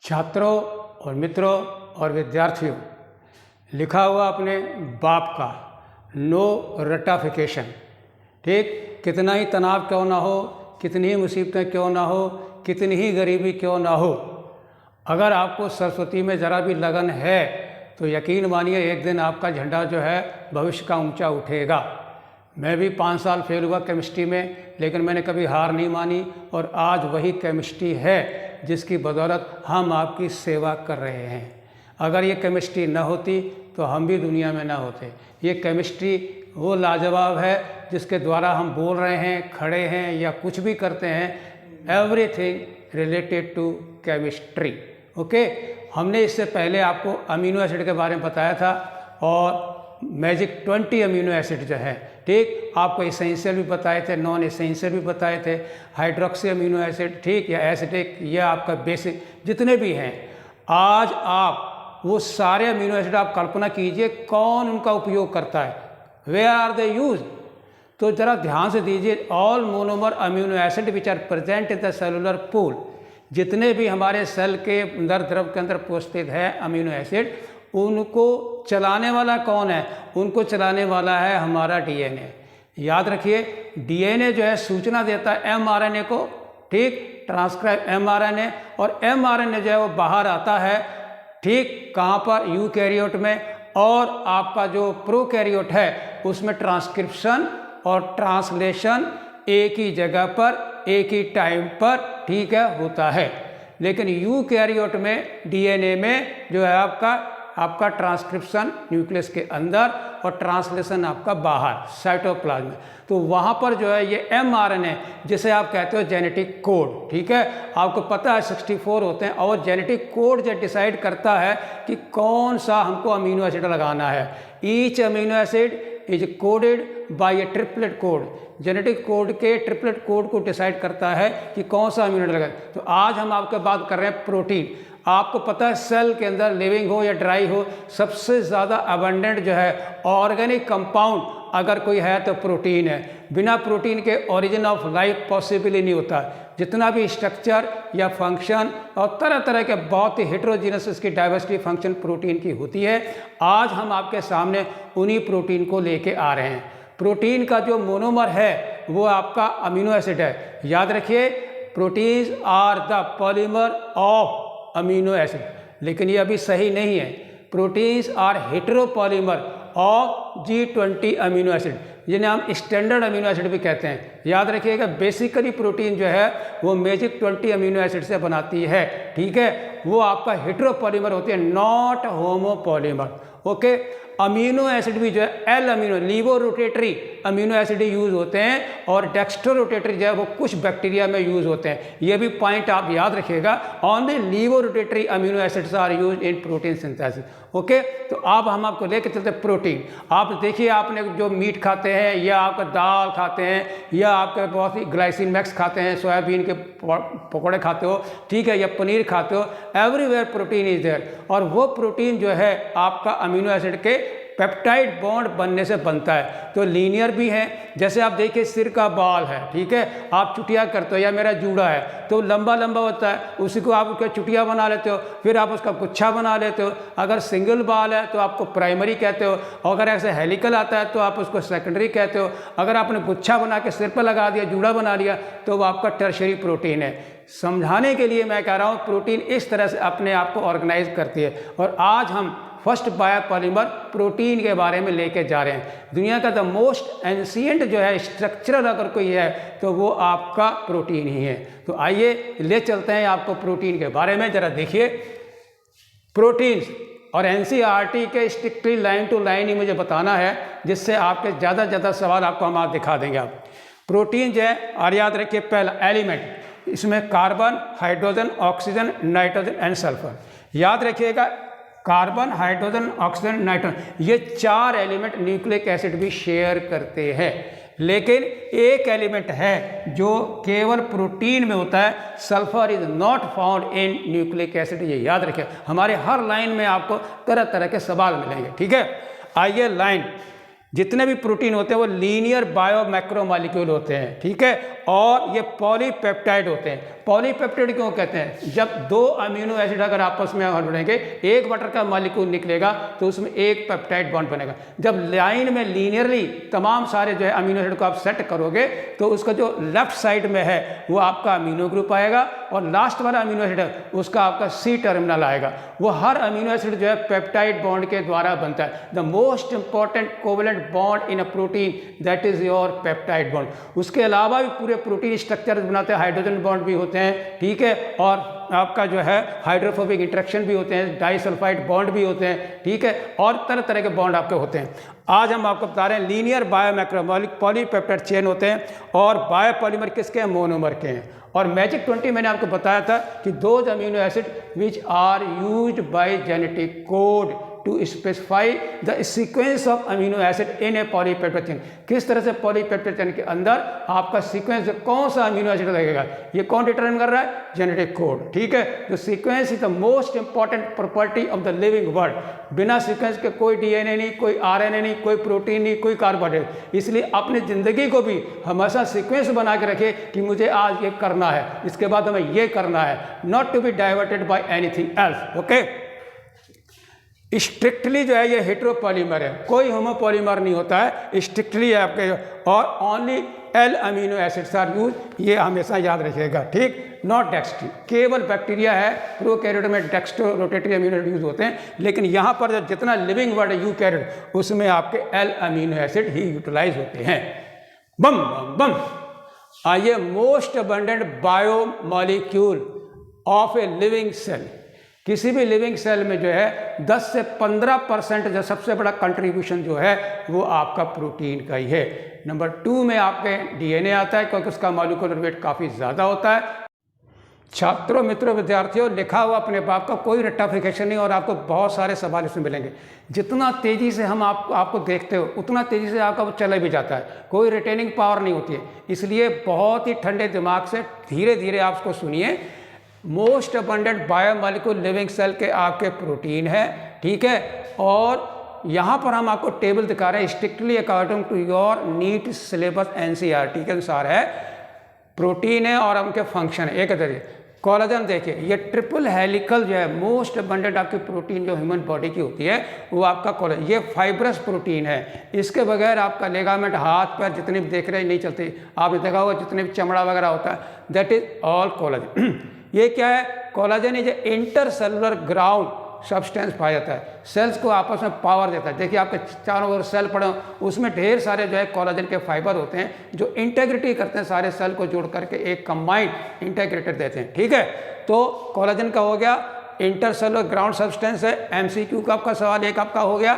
छात्रों और मित्रों और विद्यार्थियों, लिखा हुआ अपने बाप का नो रटाफिकेशन। ठीक, कितना ही तनाव क्यों ना हो, कितनी ही मुसीबतें क्यों ना हो, कितनी ही गरीबी क्यों ना हो, अगर आपको सरस्वती में ज़रा भी लगन है तो यकीन मानिए एक दिन आपका झंडा जो है भविष्य का ऊंचा उठेगा। मैं भी 5 साल फेल हुआ केमिस्ट्री में, लेकिन मैंने कभी हार नहीं मानी और आज वही केमिस्ट्री है जिसकी बदौलत हम आपकी सेवा कर रहे हैं। अगर ये केमिस्ट्री न होती तो हम भी दुनिया में ना होते। ये केमिस्ट्री वो लाजवाब है जिसके द्वारा हम बोल रहे हैं, खड़े हैं या कुछ भी करते हैं। Everything related to chemistry. Okay, हमने इससे पहले आपको अमीनो एसिड के बारे में बताया था और मैजिक 20 अमीनो एसिड जो है, ठीक, आपको एसेंशियल भी बताए थे, नॉन एसेंशियल भी बताए थे, हाइड्रोक्सी अमीनो एसिड, ठीक, या एसिडिक, या आपका बेसिक, जितने भी हैं। आज आप वो सारे अमीनो एसिड आप कल्पना कीजिए कौन उनका उपयोग करता है, वेयर आर दे यूज। तो ज़रा ध्यान से दीजिए, all monomer amino acid which are present in the cellular pool, जितने भी हमारे सेल के अंदर द्रव के अंदर उपस्थित है अमीनो एसिड, उनको चलाने वाला कौन है? उनको चलाने वाला है हमारा डीएनए। याद रखिए, डीएनए जो है सूचना देता है एमआरएनए को, ठीक, ट्रांसक्राइब एमआरएनए, और एमआरएनए जो है वो बाहर आता है, ठीक, कहाँ पर? यूकैरियोट में। और आपका जो प्रोकैरियोट है उसमें ट्रांसक्रिप्शन और ट्रांसलेशन एक ही जगह पर एक ही टाइम पर, ठीक है, होता है। लेकिन यूकैरियोट में डीएनए में जो है आपका ट्रांसक्रिप्शन न्यूक्लियस के अंदर और ट्रांसलेशन आपका बाहर साइटोप्लाज्म में। तो वहाँ पर जो है ये एमआरएनए, जिसे आप कहते हो जेनेटिक कोड, ठीक है, आपको पता है 64 होते हैं, और जेनेटिक कोड जो डिसाइड करता है कि कौन सा हमको अमीनो एसिड लगाना है। Each amino acid is coded by A triplet code. Genetic code के ट्रिपलेट कोड को डिसाइड करता है कि कौन सा अमीनो एसिड लगाए। तो आज हम आपके बात कर रहे हैं प्रोटीन। आपको पता है सेल के अंदर, लिविंग हो या ड्राई हो, सबसे ज़्यादा अबंडेंट जो है ऑर्गेनिक कंपाउंड अगर कोई है तो प्रोटीन है। बिना प्रोटीन के ओरिजिन ऑफ लाइफ पॉसिबल ही नहीं होता। जितना भी स्ट्रक्चर या फंक्शन और तरह तरह के बहुत ही हेट्रोजीनस इसकी डाइवर्सिटी फंक्शन प्रोटीन की होती है। आज हम आपके सामने उन्हीं प्रोटीन को लेके आ रहे हैं। प्रोटीन का जो मोनोमर है वो आपका अमीनो एसिड है। याद रखिए, proteins are the polymer of amino acid, लेकिन ये अभी सही नहीं है। Proteins are heteropolymer of G20 amino acid, जिन्हें हम स्टैंडर्ड अमीनो एसिड भी कहते हैं। याद रखिएगा, बेसिकली प्रोटीन जो है वो मैजिक 20 अमीनो एसिड से बनाती है, ठीक है, वो आपका हेटेरोपॉलीमर होती है, not homopolymer. Okay, amino acid भी जो है L amino, levo rotatory amino acid use होते हैं, और डेक्स्ट्रो रोटेटरी जो है वो कुछ बैक्टीरिया में यूज़ होते हैं। ये भी पॉइंट आप याद रखिएगा, only levo rotatory amino acids are use in protein synthesis. Okay, तो अब हम आपको लेके चलते हैं प्रोटीन। आप देखिए, आपने जो मीट खाते हैं या आपका दाल खाते हैं या आपके बहुत ही ग्लाइसिन मैक्स खाते हैं, सोयाबीन के पकौड़े खाते हो, ठीक है, या पनीर खाते हो, एवरीवेयर प्रोटीन इज देयर। और वो प्रोटीन जो है आपका अमीनो एसिड के पेप्टाइड बॉन्ड बनने से बनता है। तो लीनियर भी है, जैसे आप देखिए सिर का बाल है, ठीक है, आप चुटिया करते हो, या मेरा जूड़ा है तो लंबा लंबा होता है, उसी को आप उसका चुटिया बना लेते हो, फिर आप उसका गुच्छा बना लेते हो। अगर सिंगल बाल है तो आपको प्राइमरी कहते हो, और अगर ऐसे हेलिकल आता है तो आप उसको सेकेंडरी कहते हो। अगर आपने गुच्छा बना के सिर पर लगा दिया, जूड़ा बना लिया, तो वो आपका टर्शरी प्रोटीन है। समझाने के लिए मैं कह रहा हूँ, प्रोटीन इस तरह से अपने आप को ऑर्गेनाइज करती है। और आज हम फर्स्ट बायोपॉलीमर प्रोटीन के बारे में लेके जा रहे हैं। दुनिया का द मोस्ट एंशिएंट जो है स्ट्रक्चरल अगर कोई है तो वो आपका प्रोटीन ही है। तो आइए ले चलते हैं आपको प्रोटीन के बारे में। जरा देखिए, प्रोटीन्स और एनसीईआरटी के स्ट्रिक्टली लाइन टू लाइन ही मुझे बताना है, जिससे आपके ज़्यादा से ज़्यादा सवाल आपको हम आज दिखा देंगे। आप प्रोटीन जो है, और याद रखिए, पहला एलिमेंट, इसमें carbon, hydrogen, oxygen, nitrogen and sulphur. याद रखिएगा, कार्बन, हाइड्रोजन, ऑक्सीजन, नाइट्रोजन, ये 4 एलिमेंट न्यूक्लिक एसिड भी शेयर करते हैं। लेकिन एक एलिमेंट है जो केवल प्रोटीन में होता है, sulphur is not found in nucleic acid. ये याद रखें, हमारे हर लाइन में आपको तरह तरह के सवाल मिलेंगे, ठीक है। आइए लाइन, जितने भी प्रोटीन होते हैं वो लीनियर बायो मैक्रोमॉलिक्यूल होते हैं, ठीक है, और ये पॉलीपेप्टाइड होते हैं। पॉलीपेप्टाइड क्यों कहते हैं? जब दो अमीनो एसिड अगर आपस में जुड़ेंगे, एक वाटर का मॉलिक्यूल निकलेगा तो उसमें एक पेप्टाइड बॉन्ड बनेगा। जब लाइन में लीनियरली तमाम सारे जो है अमीनो एसिड को आप सेट करोगे तो उसका जो लेफ्ट साइड में है वो आपका अमीनो ग्रुप आएगा और लास्ट वाला अमीनो एसिड है उसका आपका सी टर्मिनल आएगा। वो हर अमीनो एसिड जो है पेप्टाइड बॉन्ड के द्वारा बनता है। The most important covalent bond in a protein that is your peptide bond. उसके अलावा भी पूरे प्रोटीन स्ट्रक्चर बनाते हैं, हाइड्रोजन बॉन्ड भी होते हैं, ठीक है, और आपका जो है हाइड्रोफोबिक इंटरेक्शन भी होते हैं, डाइसल्फाइड बॉन्ड भी होते हैं, ठीक है, और तरह तरह के बॉन्ड आपके होते हैं। आज हम आपको बता रहे हैं लीनियर बायोमैक्रोमोलिक पॉलीपेप्टाइड चेन होते हैं और बायोपॉलीमर किसके हैं? मोनोमर के हैं। और मैजिक 20 मैंने आपको बताया था कि those amino acid which are used by genetic code to specify the sequence of amino acid in a polypeptide chain. किस तरह से पॉलीपेप्टाइड चेन के अंदर आपका सीक्वेंस कौन सा अमीनो एसिड लगेगा ये कौन डिटरमाइन कर रहा है? जेनेटिक कोड, ठीक है। The sequence is the most important property of the living world. बिना सीक्वेंस के कोई डीएनए नहीं, कोई आरएनए नहीं, कोई प्रोटीन नहीं, कोई कार्बोहाइड्रेट। इसलिए अपनी ज़िंदगी को भी हमेशा सीक्वेंस बना के रखे कि मुझे आज ये करना है, इसके बाद हमें ये करना है, not to be diverted by anything else. Okay, strictly जो है ये हेटेरोपॉलीमर है, कोई होमोपॉलीमर नहीं होता है, स्ट्रिक्टली है आपके, और only L amino acids are use, ये हमेशा याद रखिएगा, ठीक, नॉट डेक्स्ट्री। केवल बैक्टीरिया है प्रोकैरियोट में dextro rotatory amino acid use होते हैं, लेकिन यहाँ पर जो जितना लिविंग वर्ड है यूकैरियोट उसमें आपके एल अमीनो एसिड ही यूटिलाइज होते हैं। बम बम बम। आइए, most abundant biomolecule of a living cell. किसी भी लिविंग सेल में जो है 10 से 15% जो सबसे बड़ा कंट्रीब्यूशन जो है वो आपका प्रोटीन का ही है। नंबर 2 में आपके डीएनए आता है क्योंकि उसका मॉलिक्यूलर वेट काफ़ी ज़्यादा होता है। छात्रों, मित्रों, विद्यार्थियों, लिखा हुआ अपने बाप का कोई रट्टाफिकेशन नहीं और आपको बहुत सारे सवाल इसमें मिलेंगे। जितना तेज़ी से हम आपको देखते हो उतना तेज़ी से आपका वो चला भी जाता है, कोई रिटेनिंग पावर नहीं होती है। इसलिए बहुत ही ठंडे दिमाग से धीरे धीरे आप उसको सुनिए। Most abundant biomolecule living cell के आपके प्रोटीन है, ठीक है, और यहाँ पर हम आपको टेबल दिखा रहे हैं strictly according to your NEET syllabus NCERT के अनुसार है। प्रोटीन है और उनके फंक्शन है। एक तरीके कोलाजन देखिए, ये ट्रिपल हेलिकल जो है मोस्ट अबंडेंट आपकी प्रोटीन जो ह्यूमन बॉडी की होती है वो आपका कोलाजन, ये फाइब्रस प्रोटीन है। इसके बगैर आपका लेगामेंट, हाथ पैर जितने भी देख रहे हैं नहीं चलते। आपने देखा होगा जितने भी चमड़ा वगैरह होता है दैट इज ऑल कोलाजन। ये क्या है? Collagen is inter cellular ground substance पाया जाता है, सेल्स को आपस में पावर देता है। देखिए आपके चारों ओर सेल पड़े, उसमें ढेर सारे जो है कोलाजन के फाइबर होते हैं जो इंटेग्रिटी करते हैं, सारे सेल को जोड़ करके एक कंबाइंड इंटेग्रेटेड देते हैं, ठीक है। तो कोलाजन का हो गया, इंटर सेलुलर ग्राउंड सब्सटेंस है। एमसीक्यू का आपका सवाल एक आपका हो गया।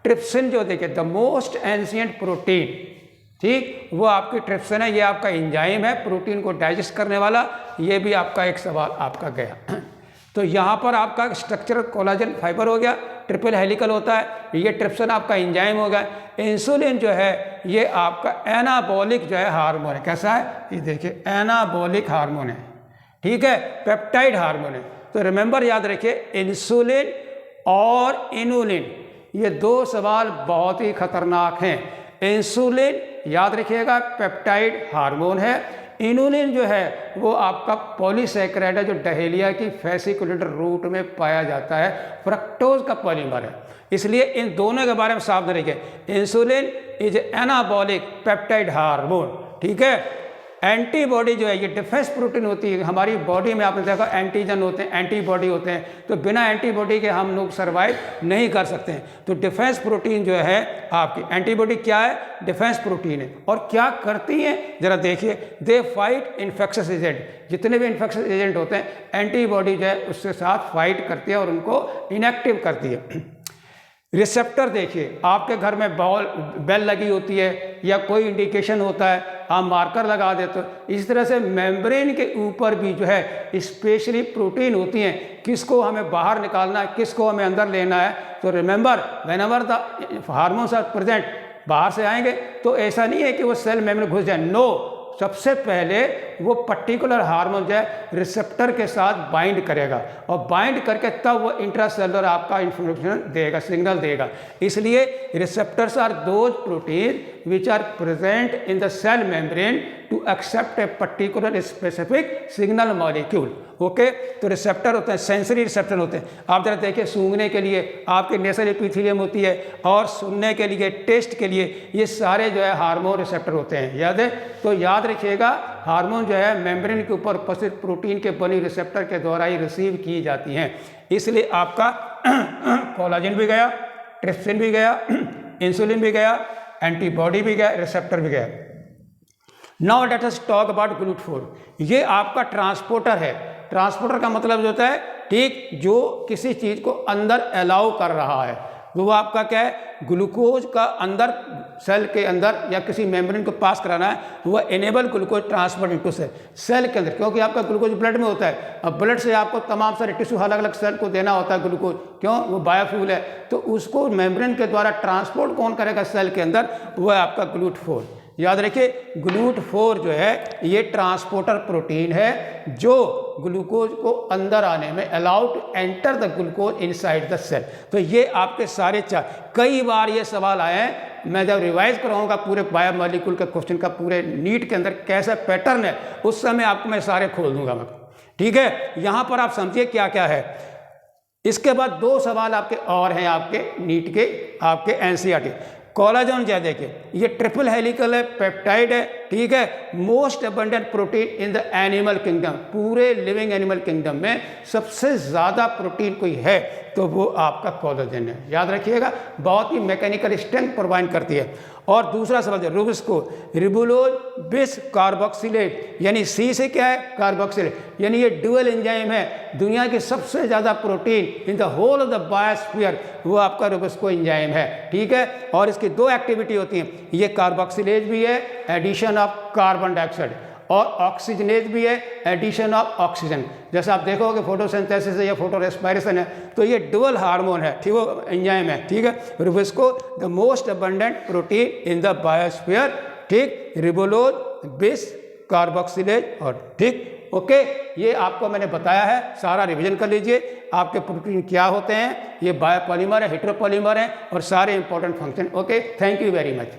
ट्रिप्सिन जो देखिए द मोस्ट एंशिएंट प्रोटीन, ठीक, वो आपकी ट्रिप्सिन है, ये आपका एंजाइम है प्रोटीन को डाइजेस्ट करने वाला। ये भी आपका एक सवाल आपका गया। तो यहाँ पर आपका स्ट्रक्चर कोलाजन फाइबर हो गया, ट्रिपल हेलिकल होता है, ये ट्रिप्सिन आपका एंजाइम हो गया। इंसुलिन जो है ये आपका एनाबॉलिक जो है हार्मोन है। कैसा है? ये देखिए एनाबॉलिक हार्मोन है, ठीक है, पेप्टाइड हार्मोन है। तो रिमेंबर याद रखिए, इंसुलिन और इनुलिन ये दो सवाल बहुत ही खतरनाक हैं। इंसुलिन याद रखिएगा पेप्टाइड हार्मोन है, इनुलिन जो है वो आपका पॉलीसैकेराइड है जो डहेलिया की फेसिकुलेटर रूट में पाया जाता है, फ्रक्टोज का पॉलीमर है। इसलिए इन दोनों के बारे में सावधान रखिए। Insulin is anabolic peptide hormone, ठीक है। एंटीबॉडी जो है ये डिफेंस प्रोटीन होती है हमारी बॉडी में। आपने देखा एंटीजन होते हैं, एंटीबॉडी होते हैं, तो बिना एंटीबॉडी के हम लोग सर्वाइव नहीं कर सकते हैं। तो डिफेंस प्रोटीन जो है आपकी, एंटीबॉडी क्या है? डिफेंस प्रोटीन है। और क्या करती हैं जरा देखिए, दे फाइट इन्फेक्शस एजेंट। जितने भी इन्फेक्शस एजेंट होते हैं एंटीबॉडी जो है उसके साथ फाइट करती है और उनको इनएक्टिव करती है। रिसेप्टर देखिए, आपके घर में बेल लगी होती है या कोई इंडिकेशन होता है, आप मार्कर लगा देते हो। इस तरह से मेम्ब्रेन के ऊपर भी जो है स्पेशली प्रोटीन होती हैं, किसको हमें बाहर निकालना है, किसको हमें अंदर लेना है। तो remember, whenever the hormones are present, बाहर से आएंगे तो ऐसा नहीं है कि वो सेल मेम्ब्रेन घुस जाए, नो, सबसे पहले वो पर्टिकुलर हार्मोन जो है रिसेप्टर के साथ बाइंड करेगा और बाइंड करके तब वो इंट्रासेलुलर आपका इंफॉर्मेशन देगा, सिग्नल देगा। इसलिए receptors are those protein which are present in the cell membrane to accept a particular specific signal molecule. Okay, तो रिसेप्टर होते हैं, सेंसरी रिसेप्टर होते हैं। आप जरा देखिए, सूंघने के लिए आपके नेसल एपिथेलियम होती है और सुनने के लिए, टेस्ट के लिए, ये सारे जो है हार्मोन रिसेप्टर होते हैं। याद है? तो याद रखिएगा, हार्मोन जो है मेम्ब्रेन के ऊपर उपस्थित प्रोटीन के बनी रिसेप्टर के द्वारा ही रिसीव की जाती हैं। इसलिए आपका कोलाजन भी गया, ट्रिप्सिन भी गया, इंसुलिन भी गया, एंटीबॉडी भी गया, रिसेप्टर भी गया। Now let us talk about GLUT4। ये आपका ट्रांसपोर्टर है। ट्रांसपोर्टर का मतलब जो होता है, ठीक, जो किसी चीज़ को अंदर अलाउ कर रहा है, वो आपका क्या है, ग्लूकोज का अंदर सेल के अंदर या किसी मेम्ब्रेन को पास कराना है, वह enable glucose transport into cell के अंदर, क्योंकि आपका ग्लूकोज ब्लड में होता है। अब ब्लड से आपको तमाम सारे टिश्यू अलग अलग सेल को देना होता है ग्लूकोज, क्यों, वो बायोफ्यूल है, तो उसको मेम्ब्रेन के द्वारा ट्रांसपोर्ट कौन करेगा सेल के अंदर, वह आपका GLUT4। याद रखिए, GLUT4 जो है ये ट्रांसपोर्टर प्रोटीन है जो ग्लूकोज को अंदर आने में allow to enter the glucose inside the cell. तो ये आपके सारे कई बार ये सवाल आए हैं। मैं जब रिवाइज कराऊंगा पूरे बायोमॉलिक्यूल के क्वेश्चन का, पूरे नीट के अंदर कैसा पैटर्न है, उस समय आपको मैं सारे खोल दूंगा मैं। ठीक है, यहाँ पर आप समझिए क्या क्या है। इसके बाद 2 सवाल आपके और हैं, आपके नीट के, आपके NCERT। कोलाजन जो देखिए, ये ट्रिपल हेलिकल है, पेप्टाइड है, ठीक है, most abundant protein in the animal kingdom. पूरे लिविंग एनिमल किंगडम में सबसे ज़्यादा प्रोटीन कोई है तो वो आपका कोलाजन है। याद रखिएगा, बहुत ही मैकेनिकल स्ट्रेंथ प्रोवाइड करती है। और दूसरा सवाल है रुबिस्को, रिबुलोज बिस कार्बोक्सिलेट, यानी सी से क्या है, कार्बोक्सिलेट, यानी ये डुअल एंजाइम है। दुनिया की सबसे ज़्यादा protein in the whole of the biosphere वो आपका रुबिस्को एंजाइम है। ठीक है, और इसकी 2 एक्टिविटी होती हैं, ये कार्बोक्सिलेज भी है, एडिशन ऑफ कार्बन डाइऑक्साइड, और ऑक्सीजनेज भी है, एडिशन ऑफ ऑक्सीजन। जैसे आप देखोगे फोटोसिंथेसिस या फोटो रेस्पिरेशन है, तो ये डुअल हार्मोन है, ठीक, वो एंजाइम है। ठीक है, Rubisco the most abundant protein in the biosphere, ठीक, रिबोलोज बिस कार्बोक्सिलेज, और ठीक, ओके, ये आपको मैंने बताया है, सारा रिवीजन कर लीजिए। आपके प्रोटीन क्या होते हैं, ये बायोपॉलीमर है, हेटेरोपॉलीमर है, और सारे important function. Okay, thank you very much.